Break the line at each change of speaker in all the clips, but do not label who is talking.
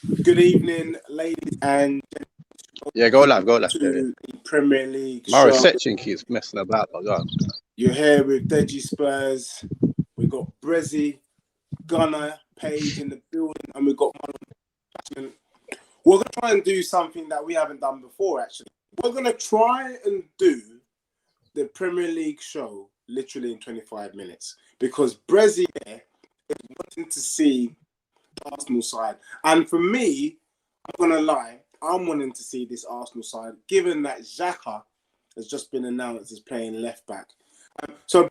Good evening, ladies and
Yeah, go live.
to the Premier League
My
show.
reception keeps messing about. But go on.
You're here with Deji Spurs. We got Brezzy, Gunner, Page in the building, and we got Marlon. We're gonna try and do something that we haven't done before. Actually, we're gonna try and do the Premier League show literally in 25 minutes because Brezzy here is wanting to see the Arsenal side, and for me, I'm gonna lie, I'm wanting to see this Arsenal side, given that Xhaka has just been announced as playing left back. So,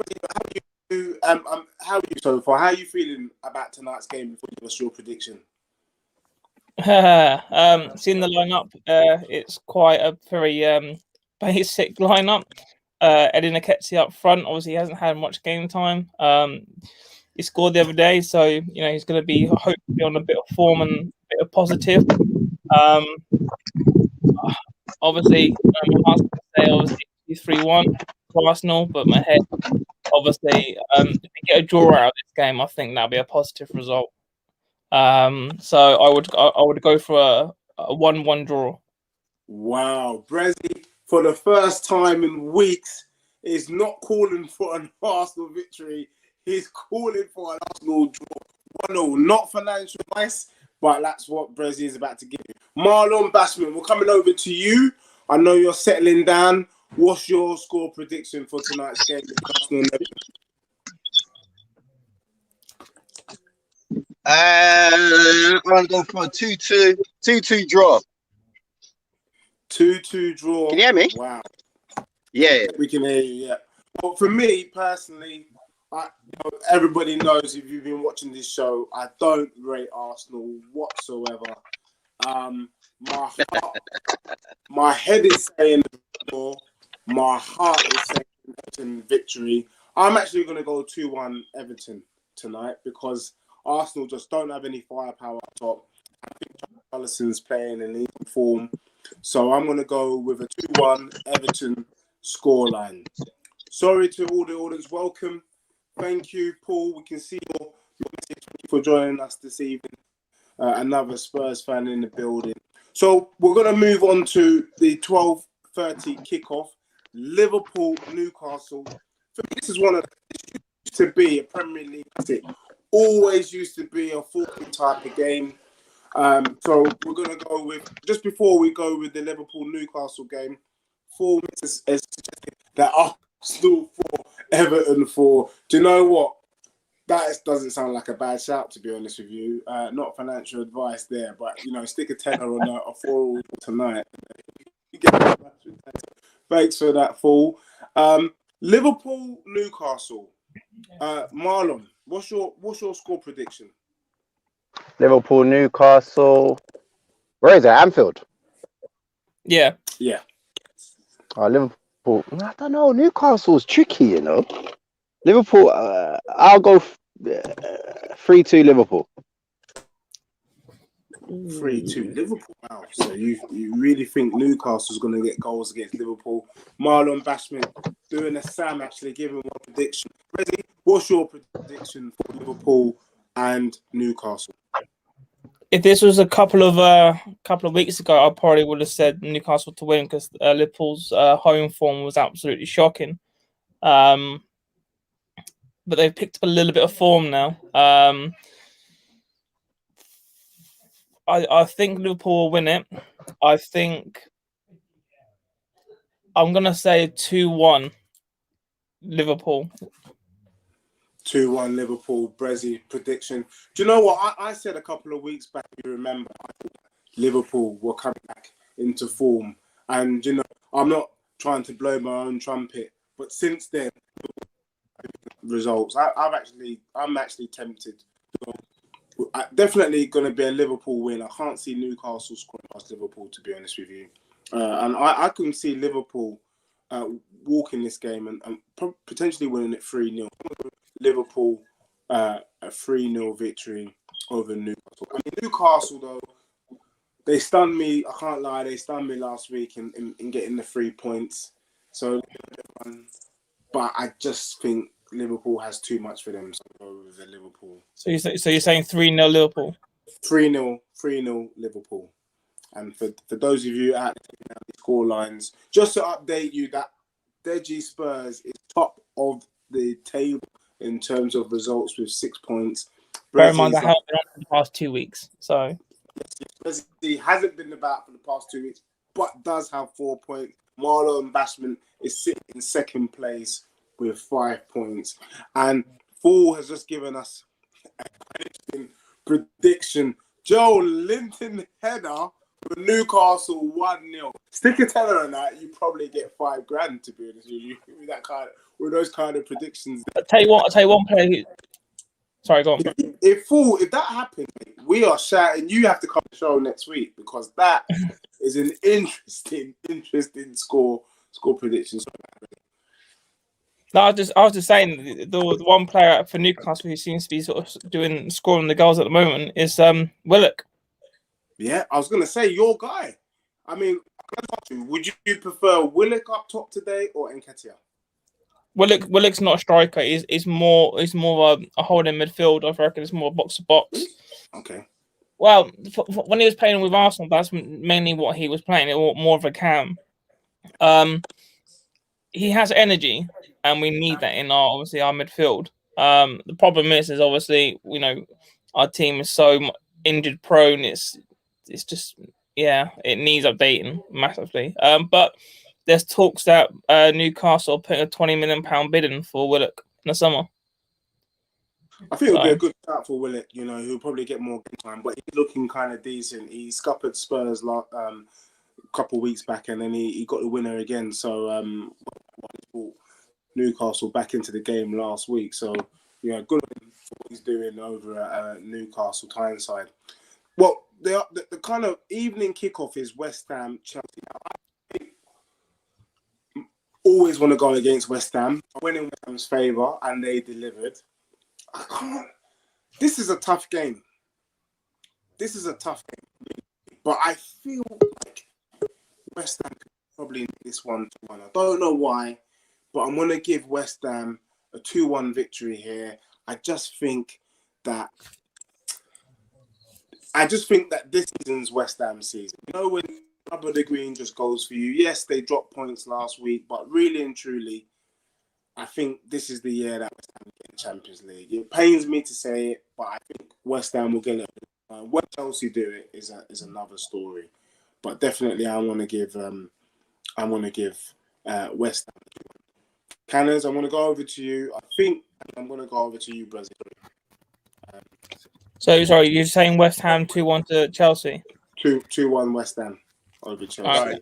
how are you so far? How are you feeling about tonight's game? Before you give us your prediction.
Seeing the lineup, it's quite a very basic lineup. Eddie Nketiah up front. Obviously, he hasn't had much game time. He scored the other day, so he's going to be hopefully on a bit of form and a bit of positive. Obviously, I was going to say 3-1 to Arsenal, but my head, obviously, if we get a draw out of this game, I think that'll be a positive result. So I would go for a 1-1 draw.
Wow, Brezzy for the first time in weeks is not calling for an Arsenal victory. He's calling for an Arsenal draw. 1-0, not financial advice, but that's what Brezzy is about to give you. Marlon Bashman, we're coming over to you. I know you're settling down. What's your score prediction for tonight's game?
I'm going to go for a 2-2 draw.
2-2 draw.
Can you hear me?
Wow.
Yeah.
We can hear you, yeah. Well, for me, personally, everybody knows if you've been watching this show, I don't rate Arsenal whatsoever. My head is saying draw. My heart is saying Everton victory. I'm actually going to go 2-1 Everton tonight because Arsenal just don't have any firepower up top. I think Alisson's playing in even form. So I'm going to go with a 2-1 Everton scoreline. Sorry to all the audience. Welcome. Thank you, Paul. We can see your message. Thank you for joining us this evening. Another Spurs fan in the building. So we're going to move on to the 12:30 kickoff. Liverpool Newcastle. For me, this is one of used to be a Premier League classic. Always used to be a full type of game. So we're going to go with, just before we go with the Liverpool Newcastle game, 4 minutes as suggested that Arsenal 4, Everton 4. Do you know what? That doesn't sound like a bad shout, to be honest with you. Not financial advice there, but stick a tenner on a 4 tonight. Thanks for that, Fool. Liverpool Newcastle. Marlon, what's your score prediction?
Liverpool Newcastle. Where is it? Anfield.
Yeah.
Liverpool. I don't know. Newcastle's tricky, Liverpool. I'll go 3-2 Liverpool.
3-2 Liverpool. Wow. So you really think Newcastle's going to get goals against Liverpool? Marlon Bashman doing a Sam actually giving one prediction. Ready? What's your prediction for Liverpool and Newcastle?
If this was a couple of weeks ago, I probably would have said Newcastle to win because Liverpool's home form was absolutely shocking. But they've picked up a little bit of form now. I think Liverpool will win it. I think I'm going to say 2-1 Liverpool.
2-1 Liverpool, Brezzy prediction. Do you know what? I said a couple of weeks back, you remember, I thought Liverpool were coming back into form. And, I'm not trying to blow my own trumpet, but since then, results, I'm actually tempted. Definitely going to be a Liverpool win. I can't see Newcastle scoring past Liverpool, to be honest with you. And I can see Liverpool walking this game and potentially winning it 3-0. Liverpool, a 3-0 victory over Newcastle. I mean, Newcastle, though, they stunned me. I can't lie. They stunned me last week in getting the 3 points. So, but I just think Liverpool has too much for them. So I'll go with the Liverpool.
So you're saying 3-0 Liverpool?
3-0 Liverpool. And for those of you out there the score lines, just to update you that Deji Spurs is top of the table in terms of results with 6 points.
Bear in mind that hasn't been on for the past 2 weeks. So
he hasn't been about for the past 2 weeks, but does have 4 points. Marlon Bashman is sitting in second place with 5 points. And Fool has just given us a prediction. Joe Linton header for Newcastle 1-0. Stick a tenner on that, you probably get $5,000 to be honest with you. With those kind of predictions.
I'll tell you one player who... Sorry, go on.
If that happens, we are shouting. You have to come to the show next week because that is an interesting score prediction.
No, I was just saying the one player for Newcastle who seems to be sort of scoring the goals at the moment is Willock.
Yeah, I was going to say your guy. I mean, would you prefer Willock up top today or Nketiah?
Willock's not a striker. He's more of a holding midfield. I reckon it's more box to box.
Okay.
Well, when he was playing with Arsenal, that's mainly what he was playing. More of a cam. He has energy, and we need that in our midfield. The problem is obviously our team is so injured prone. It's just it needs updating massively. But there's talks that Newcastle put a £20 million bid in for Willock in the summer.
I think it'll be a good start for Willock. He'll probably get more game time, but he's looking kind of decent. He scuppered Spurs a couple of weeks back, and then he got the winner again. So he brought Newcastle back into the game last week. So good on him for what he's doing over at Newcastle Tyneside. Well, the kind of evening kickoff is West Ham Chelsea. Always want to go against West Ham. I went in West Ham's favour and they delivered. I can't. This is a tough game. But I feel like West Ham could probably make this 1-1. I don't know why, but I'm going to give West Ham a 2-1 victory here. I just think that this season's West Ham season. When Rubber the Green just goes for you. Yes, they dropped points last week, but really and truly, I think this is the year that West Ham get the Champions League. It pains me to say it, but I think West Ham will get it. When Chelsea do it is another story. But definitely, I want to give West Ham. Cannons, I'm going to go over to you. I think I'm going to go over to you, Brazil.
So sorry, you're saying West Ham 2-1 to Chelsea?
2-1 West Ham over Chelsea.
Right.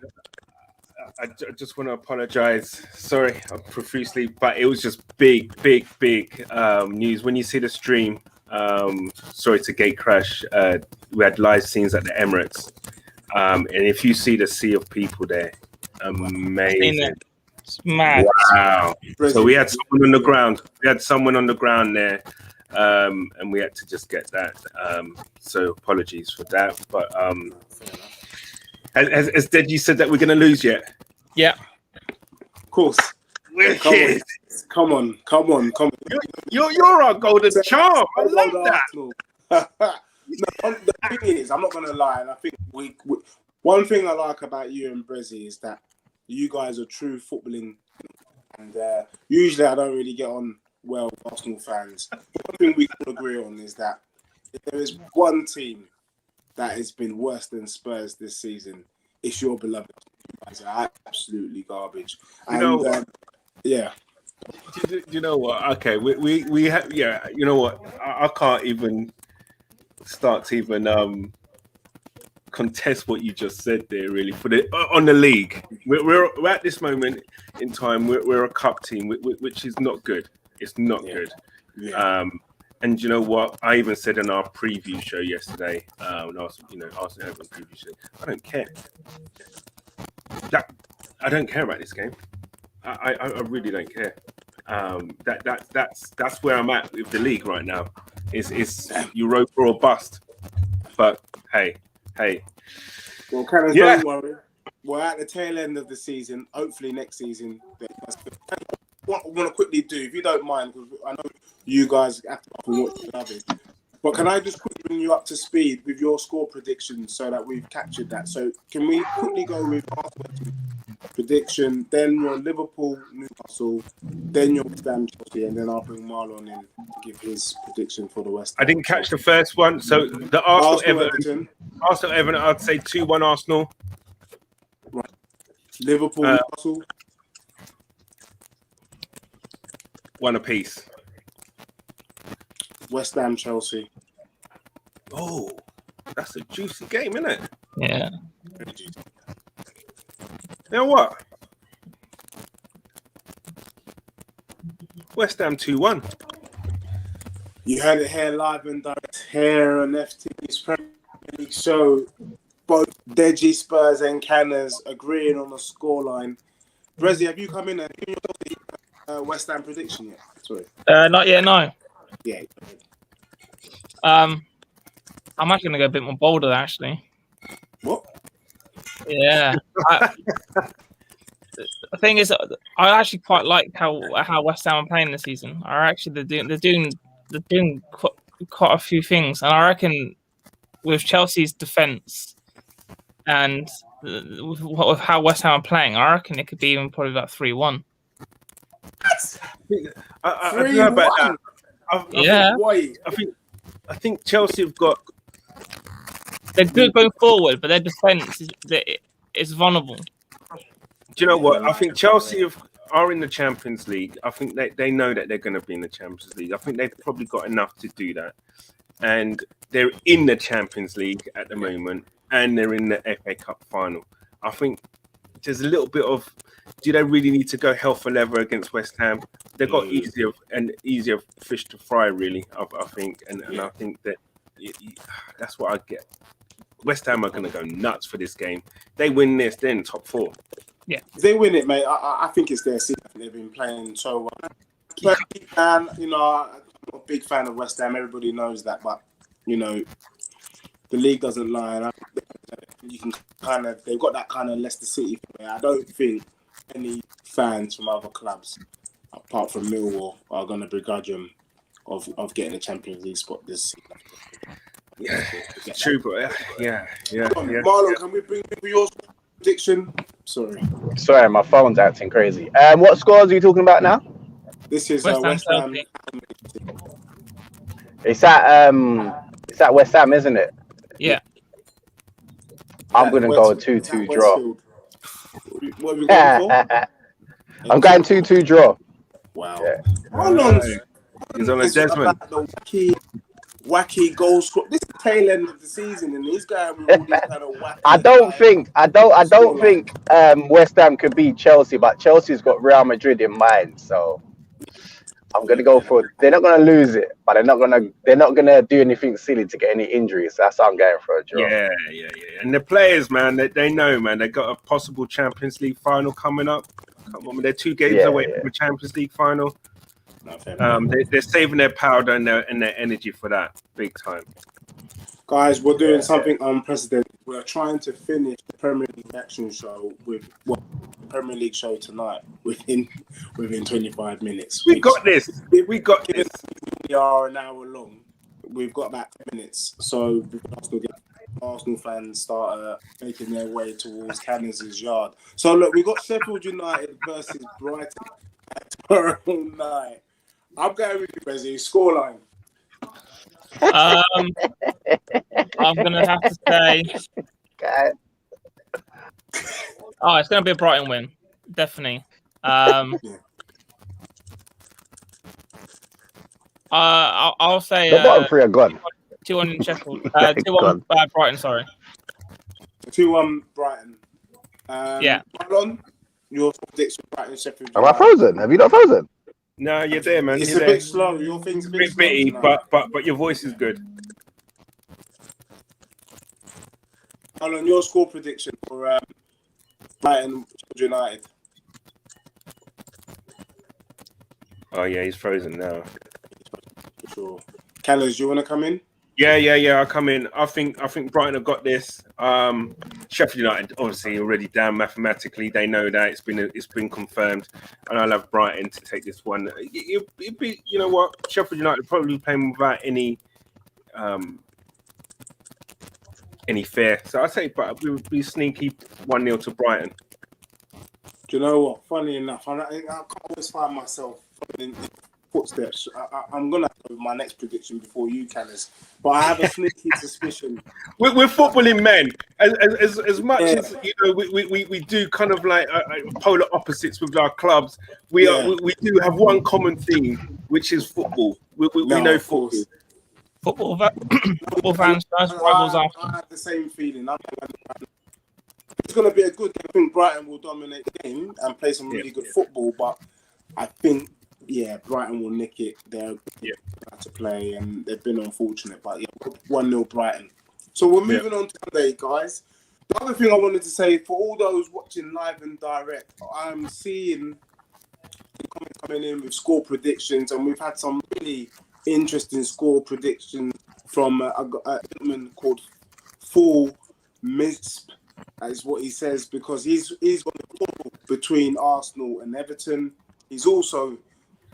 I just want to apologise. Sorry, profusely, but it was just big news. When you see the stream, sorry to gate crash. We had live scenes at the Emirates, and if you see the sea of people there, amazing.
It's mad.
Wow. So we had someone on the ground. There. And we had to just get that. So apologies for that. But has Deji said that we're going to lose yet?
Yeah.
Of course. Come on.
You're our golden charm. I love that.
The thing is, I'm not going to lie. And I think one thing I like about you and Brezzy is that you guys are true footballing. And usually I don't really get on well with Arsenal fans. One thing we can agree on is that if there is one team that has been worse than Spurs this season, it's your beloved. You guys are absolutely garbage. Yeah.
Do you know what? Okay, we have. Yeah, you know what? I can't even start to even contest what you just said there. Really, for on the league, we're at this moment in time. We're a cup team, which is not good. It's not good. Yeah. And you know what? I even said in our preview show yesterday, Arsenal preview show, I don't care. I don't care about this game. I really don't care. That's where I'm at with the league right now. It's Europa or bust. But hey.
Well, Karen, don't worry. We're at the tail end of the season. Hopefully next season. What I want to quickly do, if you don't mind, because I know you guys have to watch the others. But can I just quickly bring you up to speed with your score predictions so that we've captured that. So can we quickly go with Arsenal prediction, then your Liverpool Newcastle, then your West Ham Chelsea, and then I'll bring Marlon in to give his prediction for the West Ham.
I didn't catch the first one. So the Arsenal Everton, I'd say 2-1 Arsenal.
Right. Liverpool Newcastle.
1 apiece.
West Ham Chelsea.
Oh, that's a juicy game, isn't it?
Yeah.
You know what? West Ham 2-1.
You heard it here live and direct here on FT's Premier League show. Both Deji, Spurs and Canners agreeing on the scoreline. Brezzy, have you come in and given your West Ham prediction yet? Sorry.
Not yet, no.
Yeah.
I'm actually going to go a bit more bolder, actually.
What?
Yeah. The thing is, I actually quite like how West Ham are playing this season. They're doing quite a few things, and I reckon with Chelsea's defense and with how West Ham are playing, I reckon it could be even probably like 3-1.
I don't know about that. I think Chelsea have got.
They're good going forward, but their defense is vulnerable.
Do you know what? I think Chelsea are in the Champions League. I think they know that they're going to be in the Champions League. I think they've probably got enough to do that. And they're in the Champions League at the moment, and they're in the FA Cup final. I think there's a little bit of, do they really need to go hell for leather against West Ham? They've got easier fish to fry, really, I think. And I think that that's what I get. West Ham are going to go nuts for this game. They win this, they're in top 4.
Yeah.
If they win it, mate, I think it's their season. They've been playing so well. And, I'm not a big fan of West Ham. Everybody knows that. But, the league doesn't lie. And you can they've got that kind of Leicester City thing. I don't think any fans from other clubs, apart from Millwall, are going to begrudge them of getting a Champions League spot this season.
Yeah, it's true, but yeah.
Marlon, can we bring in your prediction?
Sorry, my phone's acting crazy. What scores are you talking about now?
This is West Ham.
It's at West Ham, isn't it?
Yeah.
I'm gonna go 2-2 draw.
What are we going for?
I'm going 2-2 draw.
Wow.
Yeah.
How long?
He's on a Desmond.
Wacky goal score. This is the tail end of the season, and he's going with all these kind of wacky.
I don't think West Ham could beat Chelsea, but Chelsea's got Real Madrid in mind, so I'm gonna go for. They're not gonna lose it, but they're not gonna do anything silly to get any injuries. That's how I'm going for a draw.
Yeah. And the players, man, they know, man. They got a possible Champions League final coming up. They're 2 games away from the Champions League final. They're saving their powder and their energy for that big time.
Guys, we're doing something unprecedented. We're trying to finish the Premier League action show with Premier League show tonight within 25 minutes.
We got this. We
are an hour long. We've got about 10 minutes. So Arsenal fans start making their way towards Canners' yard. So look, we've got Sheffield United versus Brighton tomorrow night. I'm going with you, Bezzy. Scoreline.
I'm gonna have to say, it's gonna be a Brighton win, definitely. I'll say
the bottom 3 are gone.
2-1 in Sheffield. 2-1 Brighton. Sorry.
2-1 Brighton.
Yeah.
Marlon, your prediction Brighton Sheffield.
Am I frozen? Have you not frozen?
No, you're there, man.
It's a bit slow. Your thing's a bit
bitty,
slow
but your voice is good.
Marlon, your score prediction for Brighton United.
Oh yeah, he's frozen now.
For sure. Callers, you want to come in?
Yeah. I'll come in. I think Brighton have got this. Sheffield United obviously already down mathematically. They know that it's been confirmed, and I'll have Brighton to take this one. It'd be, you know what, Sheffield United probably playing without any any fear. So I say, but we would be sneaky 1-0 to Brighton.
Do you know what? Funny enough, I can't always find myself in footsteps. I'm gonna go with my next prediction before you, Callus. But I have a sneaky suspicion.
We're footballing men. As much as we do kind of like polar opposites with our clubs. We do have one common theme, which is football. We know football.
Football fans, first rivals after.
I have the same feeling. It's going to be a good game. I think Brighton will dominate the game and play some really good football, but I think, Brighton will nick it. They're good to play, and they've been unfortunate, but 1-0 Brighton. So we're moving on today, guys. The other thing I wanted to say, for all those watching live and direct, I'm seeing the comments coming in with score predictions, and we've had some really interesting score predictions from a gentleman called Full Misp, is what he says, because he's got a call between Arsenal and Everton. He's also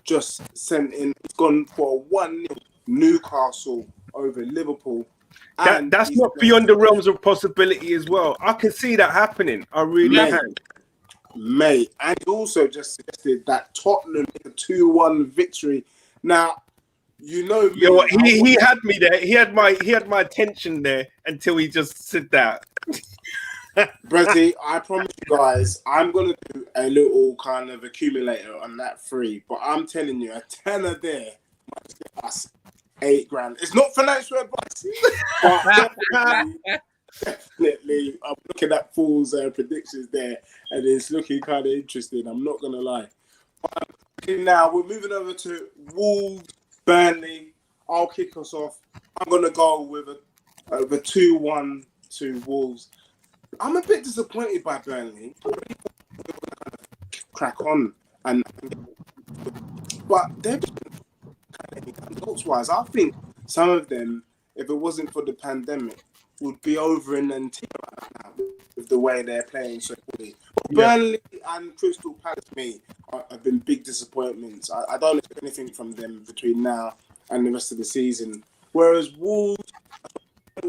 just sent in, he's gone for a 1-0 Newcastle over Liverpool.
That's not beyond the realms of possibility as well. I can see that happening. I really can.
Mate, and he also just suggested that Tottenham get a 2-1 victory. Now, you know me.
You know what? He had me there. He had my attention there until he just said that.
Bretty, I promise you guys, I'm gonna do a little kind of accumulator on that 3, but I'm telling you, a tenner there might get us $8,000. It's not financial advice, but definitely, I'm looking at Fool's predictions there, and it's looking kind of interesting. I'm not gonna lie. Now we're moving over to Wolves, Burnley. I'll kick us off. I'm gonna go with a 2-1 to Wolves. I'm a bit disappointed by Burnley. I really thought they were going to kind of crack on, but they're just kind of results-wise. I think some of them, if it wasn't for the pandemic, would be over in Antigua right now with the way they're playing so poorly. Burnley and Crystal Palace, me, have been big disappointments. I don't expect anything from them between now and the rest of the season. Whereas Wolves,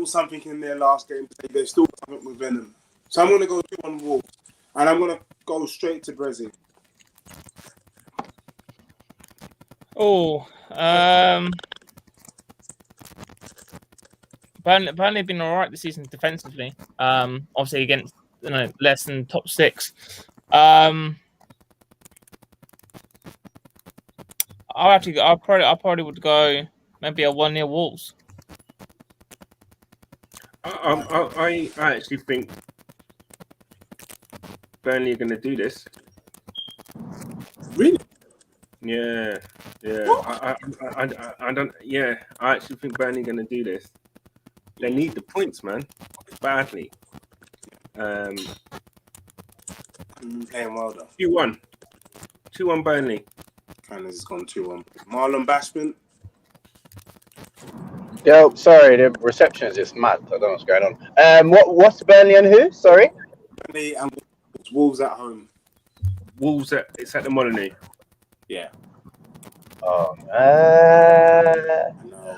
something in their last game, they've still got something with venom. So I'm going to go 2-1 Wolves, and I'm going to go straight to Brazil.
Burnley have been all right this season defensively. Obviously against less than top 6. I probably would go maybe a 1-0 Wolves.
I actually think Burnley are going to do this.
Really?
Yeah. I don't. Yeah, I actually think Burnley are going to do this. They need the points, man, badly.
Playing well though.
2-1 Burnley.
Kind of has gone 2-1. Marlon Bashman.
Yo, sorry, the reception is just mad. I don't know what's going on. What's Burnley and who? Sorry.
Burnley and Wolves at home.
It's at the Molyneux.
Yeah.
Oh
I know.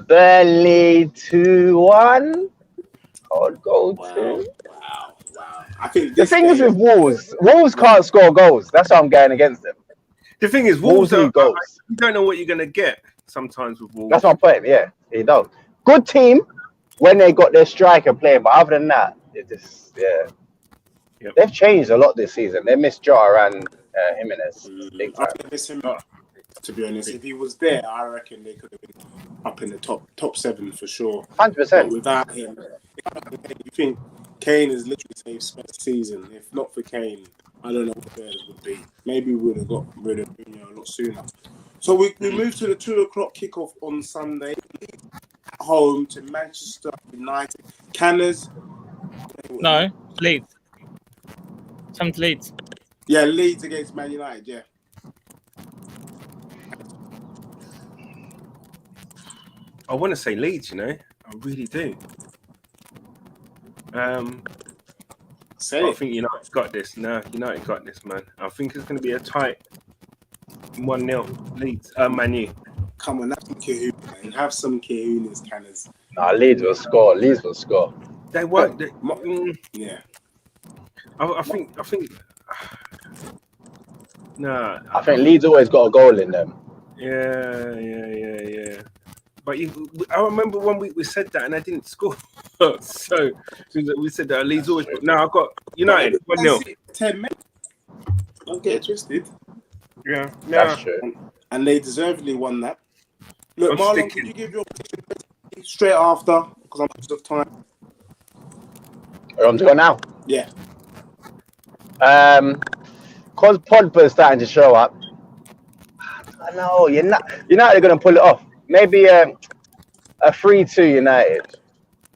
Burnley 2-1. I'll go 2.
Wow. I think
the thing is with Wolves can't score goals. That's why I'm going against them.
The thing is, Wolves goals. You don't know what you're going to get sometimes with Wolves.
That's my point. Yeah, you don't. Good team when they got their striker playing, but other than that, it just Yep. They've changed a lot this season. They missed Jota and Jimenez.
I miss him. To be honest, if he was there, I reckon they could have been up in the top 7 for sure.
100%.
Without him, you think Kane has literally saved Spurs' season? If not for Kane, I don't know what Spurs would be. Maybe we would have got rid of him a lot sooner. So we move to the 2:00 kickoff on Sunday. At home to Manchester United. Canners.
No, Leeds. Some to Leeds.
Yeah, Leeds against Man United. Yeah.
I want to say Leeds, I really do. I think United's got this. No, United got this, man. I think it's going to be a tight 1-0 Leeds. Man U.
Come on, that's Kahoo, man. Have some Kiunis, Canners.
Nah, Leeds will score. Leeds will score.
They won't.
Yeah.
I think. Nah.
I think Leeds always got a goal in them.
Yeah. But I remember when we said that and I didn't score. So we said that Leeds always. Now I've got United 1-0.
10 minutes. Don't get it twisted.
Yeah,
That's true.
And they deservedly won that. Look,
I'm
Marlon,
sticking.
could you give your prediction straight after? Because I'm out of time.
We're on to go now.
Yeah.
Cause Pogba's starting to show up. I know United are going to pull it off. Maybe a 3-2 United.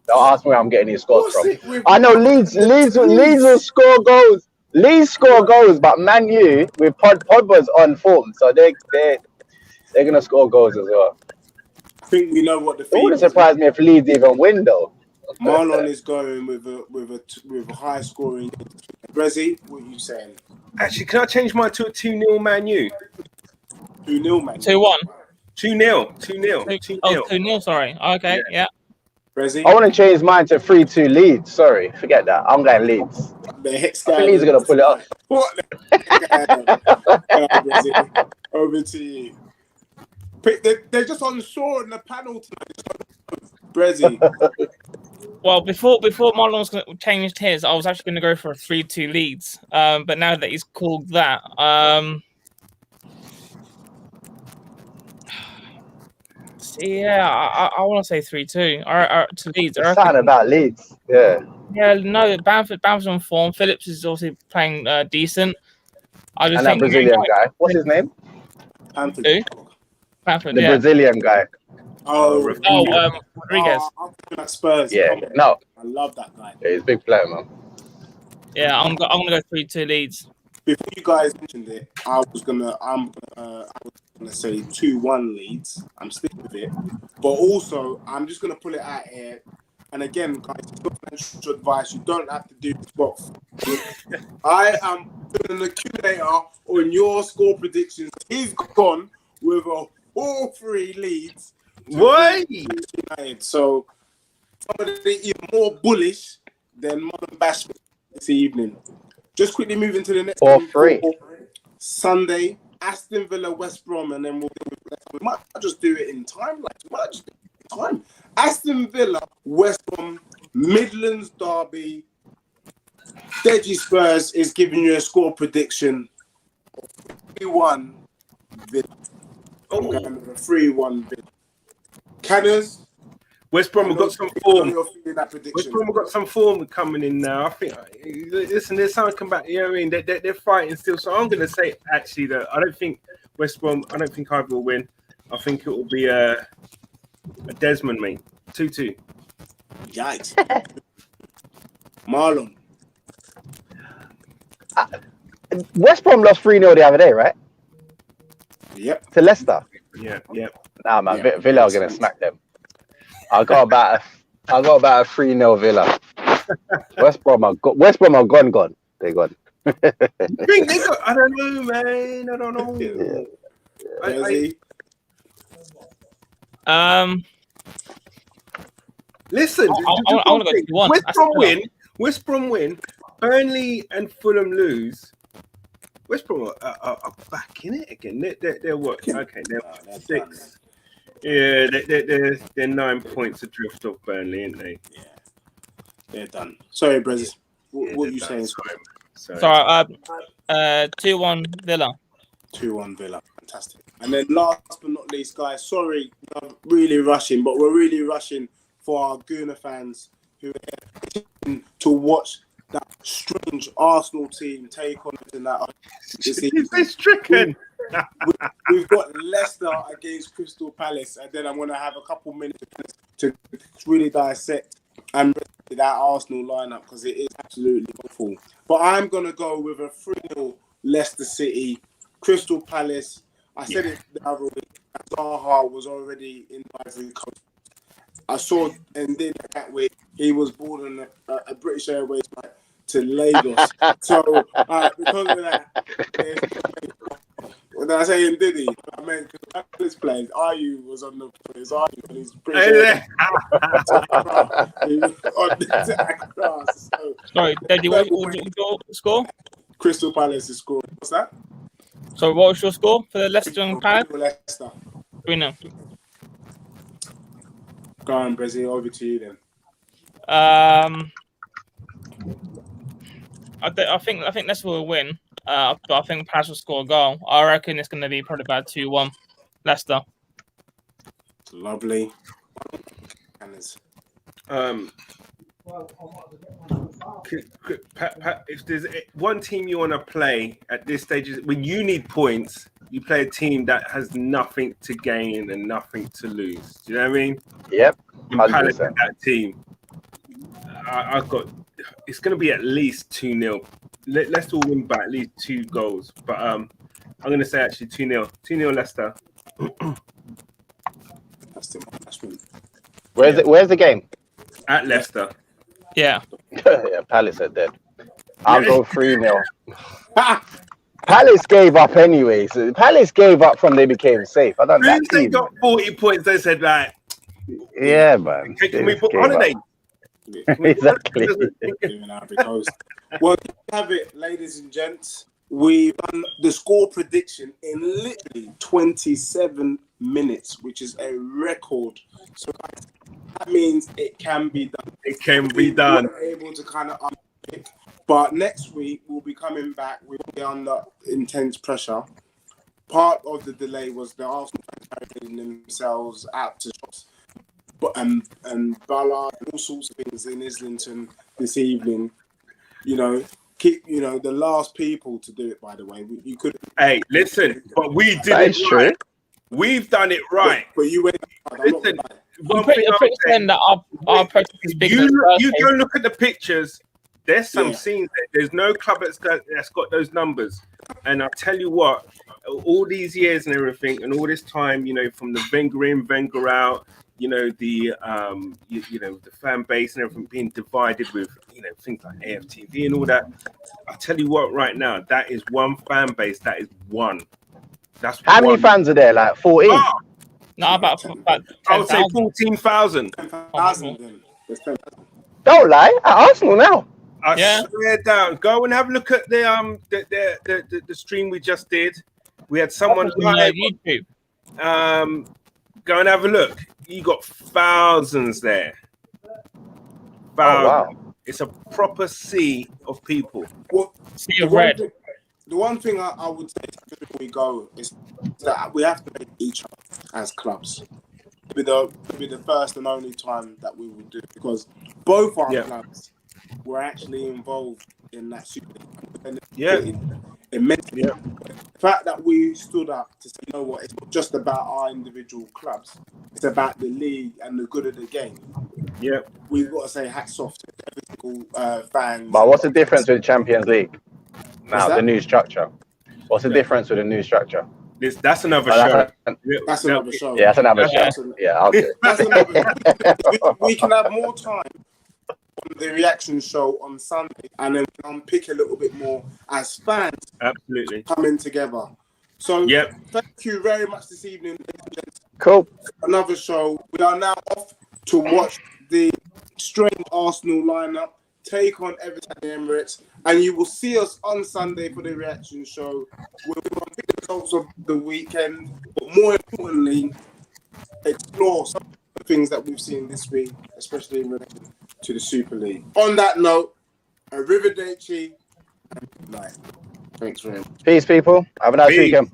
Don't ask me where I'm getting these scores from. I know Leeds will score goals. Leeds score goals, but Man U with Pogba's on form, so they're going to score goals as well.
I think we know what the
It
theme
wouldn't
is.
surprise me if Leeds even win though.
Marlon is going with a high scoring. Brezzy, what are you saying?
Actually, can I change mine to a 2-0 Man U?
2-0, man.
2-1.
2-0.
2-0, sorry. Okay, yeah.
Brezzy?
I want to change mine to 3-2 Leeds. Sorry, forget that. I'm going Leeds.
The Hex
I think Leeds are going to pull it off.
What the Brezzy? Over to you. They're just unsure in the panel tonight. Brezzy.
Well, before Marlon's changed his, I was actually going to go for a 3-2 Leeds. But now that he's called that, I want to say 3-2 to Leeds.
It's something about Leeds. Yeah.
Yeah, no, Bamford's on form. Phillips is also playing decent. I just
And
think
that Brazilian guy. What's his name?
Bamford.
Who? Bamford,
The
yeah.
Brazilian guy.
Rodriguez.
I'm looking at Spurs.
Yeah. No.
I love that guy.
Yeah, he's a big player, man.
Yeah, I'm gonna go 3-2 Leeds.
Before you guys mentioned it, I'm gonna say 2-1 Leeds. I'm sticking with it, but also I'm just gonna pull it out here. And again, guys, it's not financial advice. You don't have to do this, but I am putting an accumulator on your score predictions. He's gone with a 4-3 Leeds.
Why?
United. So somebody even more bullish than Modern Bashman this evening. Just quickly moving to the next
4-3.
Sunday, Aston Villa, West Brom, and then we might just do it in time. Aston Villa, West Brom, Midlands derby. Deji Spurs is giving you a score prediction. 3-1 Villa. I'm going with a 3-1 Villa. Canners.
West Brom have got some form.
That
West Brom have got some form coming in now. I think. Listen, there's something come back. You know what I mean? They're fighting still. So I'm going to say actually that I don't think West Brom. I don't think either will win. I think it will be a Desmond, mate. 2-2.
Yikes. Marlon.
West Brom lost 3-0 the other day, right?
Yep.
To Leicester.
Yeah.
Nah, man.
Yeah.
Villa are gonna smack them. I got about a 3-0 Villa. West Brom are gone. They're gone.
I think they got. I don't know, man. I don't know.
Yeah.
Listen,
I want to go 2-1.
West Brom win. Burnley and Fulham lose. West Brom are back in it again. They're what? Okay, they're 6. Yeah, they're 9 points adrift of Burnley, aren't they?
Yeah, they're done. Sorry, Brez. What are you saying?
Sorry, 2-1 Villa.
2-1 Villa. Fantastic. And then last but not least, guys, sorry, I'm really rushing, but we're really rushing for our Gooner fans who are here to watch that strange Arsenal team take on in that.
It's stricken.
We've got Leicester against Crystal Palace, and then I'm going to have a couple minutes to really dissect and that Arsenal lineup because it is absolutely awful. But I'm going to go with a 3-0 Leicester City, Crystal Palace. I said it the other week. Zaha was already in Ivory Coast. I saw, and then that week he was boarding a British Airways flight to Lagos. So because of that, when I say did he? I mean, because this players, Ayu was on the players. Ayu and he's pretty
Hey,
he was on the Accra. So
Sorry, Deji, what was your score?
Crystal Palace is scoring. What's that?
So what was your score for the Leicester and Palace?
Leicester.
3-0.
Go on, Brazil. Over to you then.
I think Leicester will win. But I think Palace will score a goal. I reckon it's going to be probably about 2-1. Leicester.
Lovely.
If there's one team you want to play at this stage, when you need points, you play a team that has nothing to gain and nothing to lose. Do you know what I mean?
Yep.
And Palace is that team. I've got. It's going to be at least 2-0. Leicester will win by at least 2 goals, but I'm going to say actually 2-0. 2-0 Leicester.
That's the
Where's the game?
At Leicester.
Yeah.
Yeah, Palace are dead. I'll go 3-0. Palace gave up anyways. Palace gave up from they became safe. I don't know.
They got 40 points. They said, right.
Yeah, man.
Can we book holiday?
Exactly.
Well, you have it, ladies and gents. We've done the score prediction in literally 27 minutes, which is a record. So guys, that means it can be done.
It can be done.
We're able to kind of unpick. But next week, we'll be coming back. We'll be under intense pressure. Part of the delay was the Arsenal fans carrying themselves out to shops. And Ballard, all sorts of things in Islington this evening. You know, keep the last people to do it. By the way, you could.
Hey, listen, but we did
That
it
is
right.
true.
We've done it right.
But you went.
Listen,
I'm pretty saying that our practice is bigger.
You go look at the pictures. There's some scenes there. There's no club that's got those numbers. And I tell you what, all these years and everything, and all this time, from the Wenger in, Wenger out. The the fan base and everything being divided with things like AFTV and all that. I tell you what, right now, that is one fan base. That is one. That's
how many fans are there? Like 14?
Oh,
No, about
I would say 14,000.
10,000.
Don't lie. At Arsenal now.
I swear down. Go and have a look at the stream we just did. We had someone live.
YouTube.
Go and have a look. You got thousands there. Thousands.
Oh, wow.
It's a proper sea of people.
Well,
Sea of red.
The one thing I would say before we go is that we have to make each other as clubs. It'll be the first and only time that we will do it, because both our clubs were actually involved in that Super League. Immensely.
Yeah.
The fact that we stood up to say, you know what, it's not just about our individual clubs, it's about the league and the good of the game.
Yeah.
We've got to say hats off to every single fan.
But what's the difference with the Champions League? Now,
that?
the new structure. What's the difference with the new structure?
That's another show.
That's another show.
Yeah, that's another show. Yeah, okay.
That's another we can have more time on the reaction show on Sunday and then unpick a little bit more as fans.
Absolutely.
Coming together. So thank you very much this evening, ladies and gents.
Cool.
Another show. We are now off to watch the strange Arsenal lineup take on Everton at the Emirates, and you will see us on Sunday for the reaction show. We'll unpick the results of the weekend, but more importantly, explore some of the things that we've seen this week, especially in relation to the Super League. On that note, arrivederci and good night. Thanks very much.
Peace, people. Have a nice weekend.